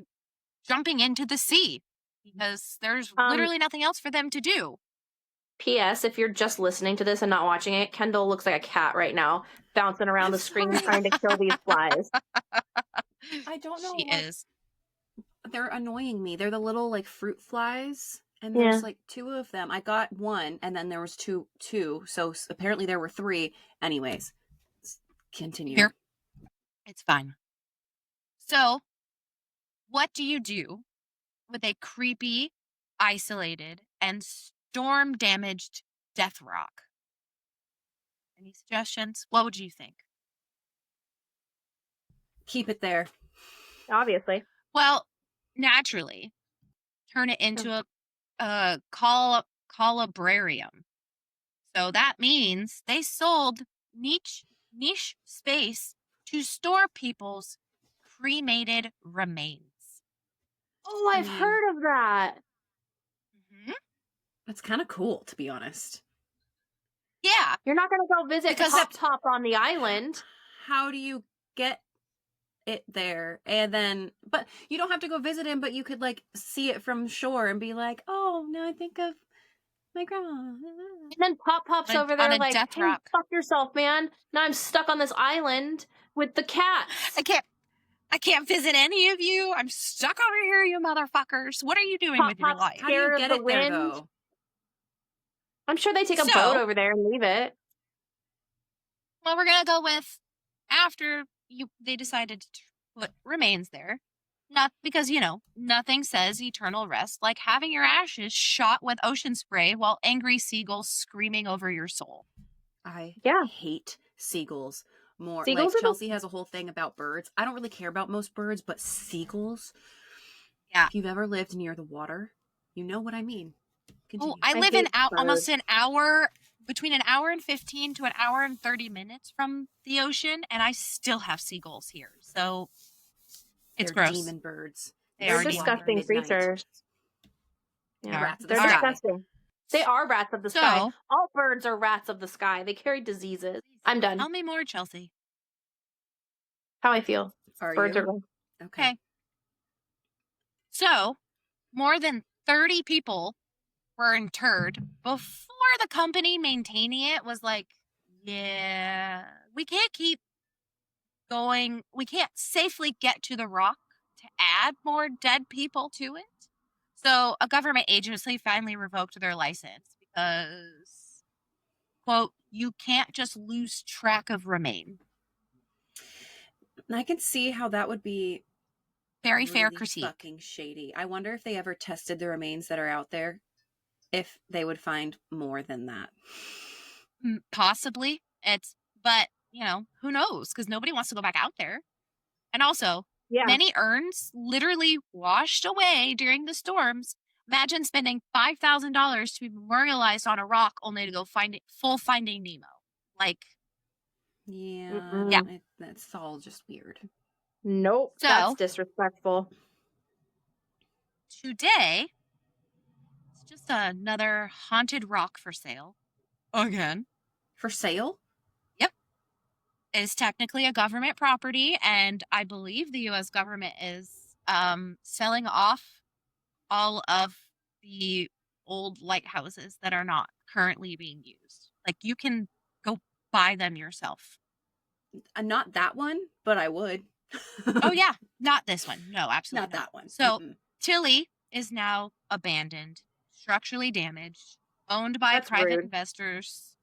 jumping into the sea because there's literally nothing else for them to do. P.S. If you're just listening to this and not watching it, Kendall looks like a cat right now, bouncing around the screen trying to kill these flies. I don't know. She is. They're annoying me. They're the little like fruit flies, and there's like 2 of them. I got 1, and then there was two. So apparently there were 3. Anyways, continue. Here. It's fine. So, what do you do with a creepy, isolated, and storm-damaged death rock? Any suggestions? What would you think? Keep it there. Obviously. Well, naturally, turn it into a colubrarium. So that means they sold niche space to store people's cremated remains. Oh, I've heard of that. Mm-hmm. That's kind of cool, to be honest. Yeah. You're not going to go visit Top on the island. How do you get it there? And then, but you don't have to go visit him, but you could like see it from shore and be like, oh, now I think of my grandma. And then Pop pops over there like, hey, fuck yourself, man. Now I'm stuck on this island with the cats. I can't visit any of you. I'm stuck over here, you motherfuckers. What are you doing with your life? How do you get it there, though? I'm sure they take a boat over there and leave it. Well, we're gonna go with after they decided to put remains there. Not because, nothing says eternal rest like having your ashes shot with ocean spray while angry seagulls screaming over your soul. I Yeah. hate seagulls more. Seagulls Like are the Chelsea has a whole thing about birds. I don't really care about most birds, but seagulls. Yeah. If you've ever lived near the water, you know what I mean. Continue. Oh, I live hate almost birds. an hour, between an hour and 15 to an hour and 30 minutes from the ocean, and I still have seagulls here. So it's They're gross. demon birds. They They're are demon disgusting birds. Midnight. creatures. They Yeah. are. Rats of the They're All right. sky. disgusting. They are rats of the sky. So, All birds are rats of the sky. They carry diseases. I'm done. tell me more, Chelsea. How I feel. Are Birds you? are gone. Okay. So, more than 30 people were interred before the company maintaining it was like, yeah, we can't keep going. We can't safely get to the rock to add more dead people to it. So a government agency finally revoked their license because, quote, you can't just lose track of remain. And I can see how that would be Very fair really critique. fucking shady. I wonder if they ever tested the remains that are out there, if they would find more than that. Possibly. But, who knows? Because nobody wants to go back out there. And also, Yeah. many urns literally washed away during the storms. Imagine spending $5,000 to be memorialized on a rock only to go find it full Finding Nemo. Like, Yeah. Yeah. That's all just weird. Nope. So- That's disrespectful. today, it's just another haunted rock for sale. Again. For sale? It is technically a government property, and I believe the U.S. government is selling off all of the old lighthouses that are not currently being used. Like, you can go buy them yourself. Not that one, but I would. Oh, yeah. Not this one. No, absolutely Not that one. So, Mm-mm. Tilly is now abandoned, structurally damaged, owned by That's private rude. investors,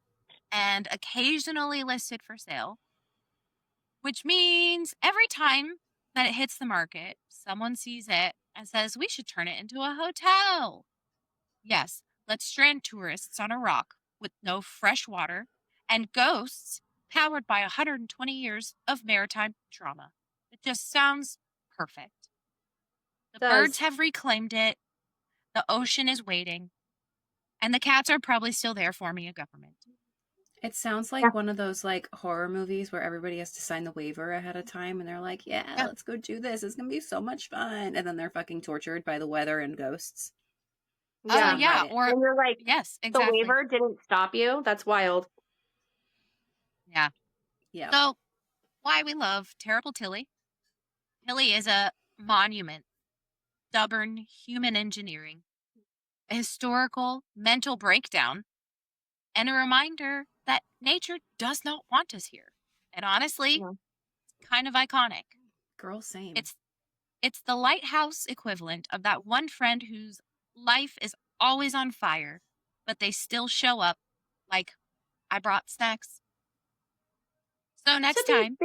and occasionally listed for sale. Which means every time that it hits the market, someone sees it and says, we should turn it into a hotel. Yes, let's strand tourists on a rock with no fresh water and ghosts powered by 120 years of maritime trauma. It just sounds perfect. The birds have reclaimed it. The ocean is waiting. And the cats are probably still there forming a government. It sounds like one of those horror movies where everybody has to sign the waiver ahead of time and they're like, yeah, let's go do this. It's going to be so much fun. And then they're fucking tortured by the weather and ghosts. Yeah. Yeah. Or, and you're like, yes, exactly. the waiver didn't stop you? That's wild. Yeah. Yeah. So, why we love Terrible Tilly. Tilly is a monument, stubborn human engineering, a historical mental breakdown, and a reminder that nature does not want us here. And honestly, it's kind of iconic. Girl, same. It's the lighthouse equivalent of that one friend whose life is always on fire, but they still show up like, I brought snacks. So next time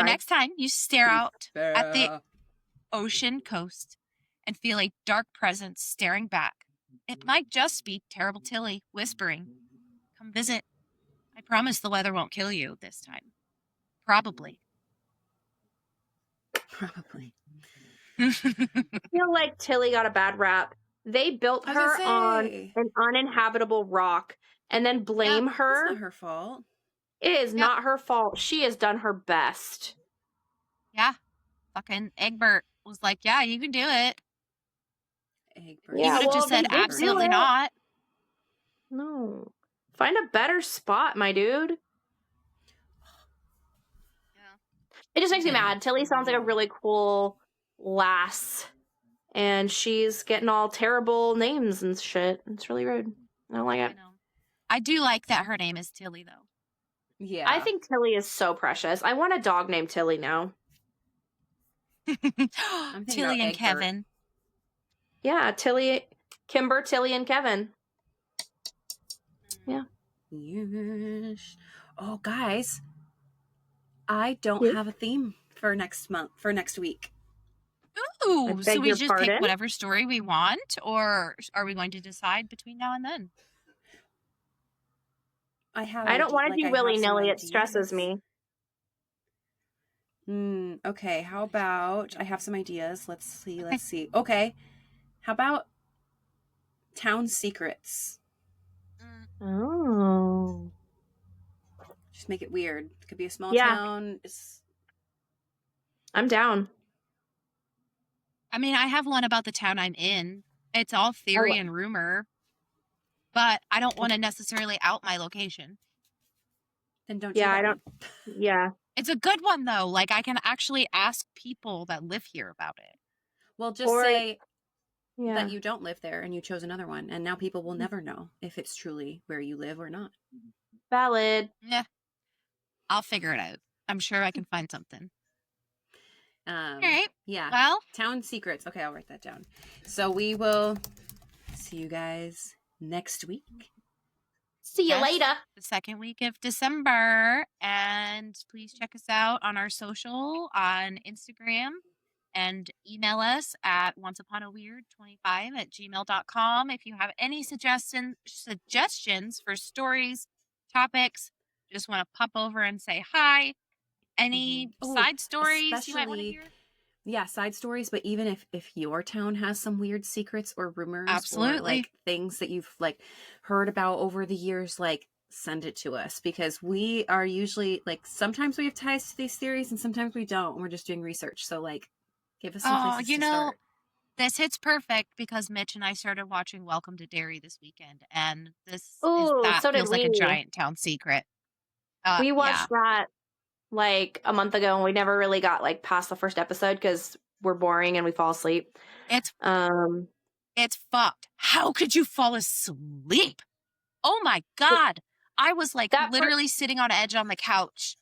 next time you stare out at the ocean coast and feel a dark presence staring back, it might just be Terrible Tilly whispering, come visit. I promise the weather won't kill you this time. Probably. I feel like Tilly got a bad rap. They built her on an uninhabitable rock and then blame her. It's not her fault. It is not her fault. She has done her best. Yeah. Fucking Egbert was like, yeah, you can do it. Egbert. He would have just said, absolutely not. No. Find a better spot, my dude. It just makes me mad. Tilly sounds like a really cool lass. And she's getting all terrible names and shit. It's really rude. I don't like it. I do like that her name is Tilly, though. Yeah. I think Tilly is so precious. I want a dog named Tilly now. Tilly and Kevin. Yeah, Tilly, Kimber, Tilly, and Kevin. Yeah. Yes. Oh, guys. I don't have a theme for next week. Ooh, so we your just pick pardon? whatever story we want, or are we going to decide between now and then? I don't want to do willy-nilly. It stresses me. Okay, how about I have some ideas. Let's see. Okay. How about town secrets? Oh. Just make it weird. It could be a small town. I'm down. I mean, I have one about the town I'm in. It's all theory and rumor, but I don't want to necessarily out my location. Then don't do that. I don't. Yeah. It's a good one though. Like I can actually ask people that live here about it. Well, just say that you don't live there and you chose another one, and now people will never know if it's truly where you live or not. Valid. Yeah. I'll figure it out. I'm sure I can find something. All right. Yeah. Well, town secrets. Okay, I'll write that down. So we will see you guys next week. See you later. The second week of December. And please check us out on our social on Instagram and email us at onceuponaweird25@gmail.com if you have any suggestions for stories, topics, just want to pop over and say hi. Any side stories you might want to hear? Yeah, side stories, but even if your town has some weird secrets or rumors, absolutely, or like things that you've like heard about over the years, like send it to us, because we are usually like sometimes we have ties to these theories and sometimes we don't, and we're just doing research. So like, give us some places to start. This hits perfect because Mitch and I started watching Welcome to Derry this weekend, and so feels like a giant town secret. We watched that like a month ago, and we never really got like past the first episode because we're boring and we fall asleep. It's fucked. How could you fall asleep? Oh my God. I was like literally sitting on edge on the couch.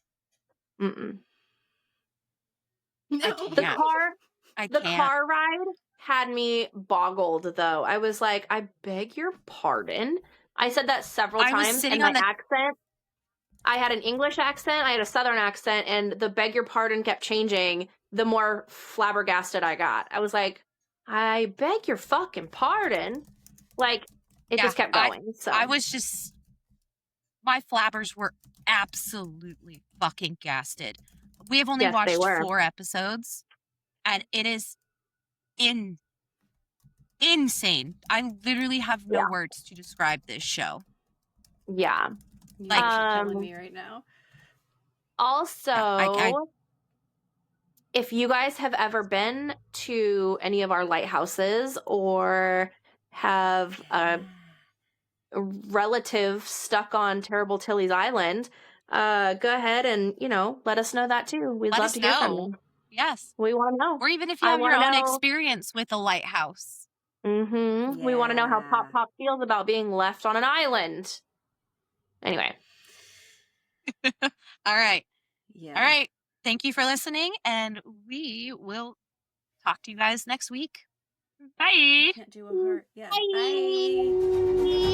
Mm-mm. No. The car ride had me boggled though. I was like, I beg your pardon. I said that several times, and my accent, I had an English accent, I had a Southern accent, and the beg your pardon kept changing the more flabbergasted I got. I was like, I beg your fucking pardon. Like, it just kept going. I was just, my flabbers were absolutely fucking gasted. We have only watched 4 episodes, and it is insane. I literally have no words to describe this show. Yeah. Like, you're killing me right now. Also, if you guys have ever been to any of our lighthouses or have a relative stuck on Terrible Tilly's Island, go ahead and, let us know that too. We'd love to hear from you. Yes. We want to know. Or even if you have your own experience with a lighthouse. Mm-hmm. Yeah. We want to know how Pop feels about being left on an island. Anyway. All right. Yeah. All right. Thank you for listening, and we will talk to you guys next week. Bye. I can't do a heart. Yeah. Bye.